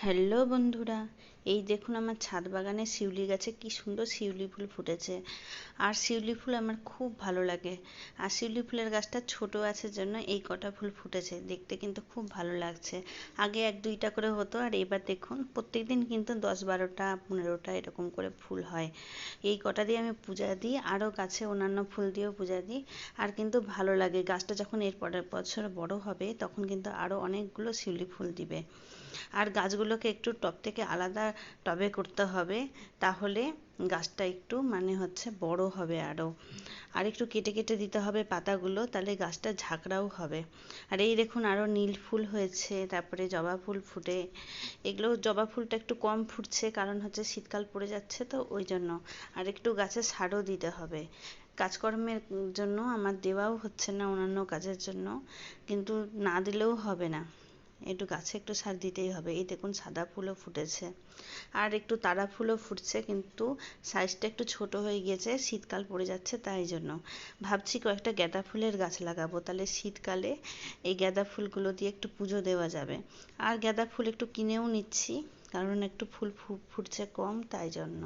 Hello বন্ধুরা, এই দেখুন আমার ছাদ বাগানে শিউলি গাছে কি সুন্দর শিউলি ফুল ফুটেছে। আর শিউলি ফুল আমার খুব ভালো লাগে। আর শিউলি ফুলের গাছটা ছোট আছে জন্য এই কটা ফুল ফুটেছে, দেখতে কিন্তু খুব ভালো লাগছে। আগে এক দুইটা করে হতো, আর এবার দেখুন প্রত্যেকদিন কিন্তু 10-12টা 15টা এরকম করে ফুল হয়। এই কটা দিয়ে আমি পূজা দিই, আরও গাছে অন্যান্য ফুল দিয়েও পূজা দিই। আর কিন্তু ভালো লাগে, গাছটা যখন এর পরের বছর বড় হবে তখন কিন্তু আরও অনেকগুলো শিউলি ফুল দিবে। আর গাছগুলোকে একটু টব থেকে আলাদা টবে করতে হবে, তাহলে গাছটা একটু বড় হবে আরও। আর একটু কেটে কেটে দিতে হবে পাতাগুলো, তাহলে গাছটা ঝাঁকড়াও হবে। আর এই দেখুন আরও নীল ফুল হয়েছে, তারপরে জবা ফুল ফুটে। এগুলো জবা ফুলটা একটু কম ফুটছে, কারণ হচ্ছে শীতকাল পড়ে যাচ্ছে তো ওই জন্য। আর একটু গাছে সারও দিতে হবে। কাজকর্মের জন্য আমার দেওয়াও হচ্ছে না, অন্যান্য কাজের জন্য, কিন্তু না দিলেও হবে না, একটু গাছে একটু সার দিতেই হবে। এই দেখুন সাদা ফুলও ফুটেছে, আর একটু তারা ফুলও ফুটছে, কিন্তু সাইজটা একটু ছোট হয়ে গিয়েছে, শীতকাল পড়ে যাচ্ছে তাই জন্য। ভাবছি কয়েকটা গাঁদা ফুলের গাছ লাগাবো, তাহলে শীতকালে এই গাঁদা ফুলগুলো দিয়ে একটু পুজো দেওয়া যাবে। আর গাঁদা ফুল একটু কিনেও নিচ্ছি, কারণ একটু ফুল ফুটছে কম তাই জন্য।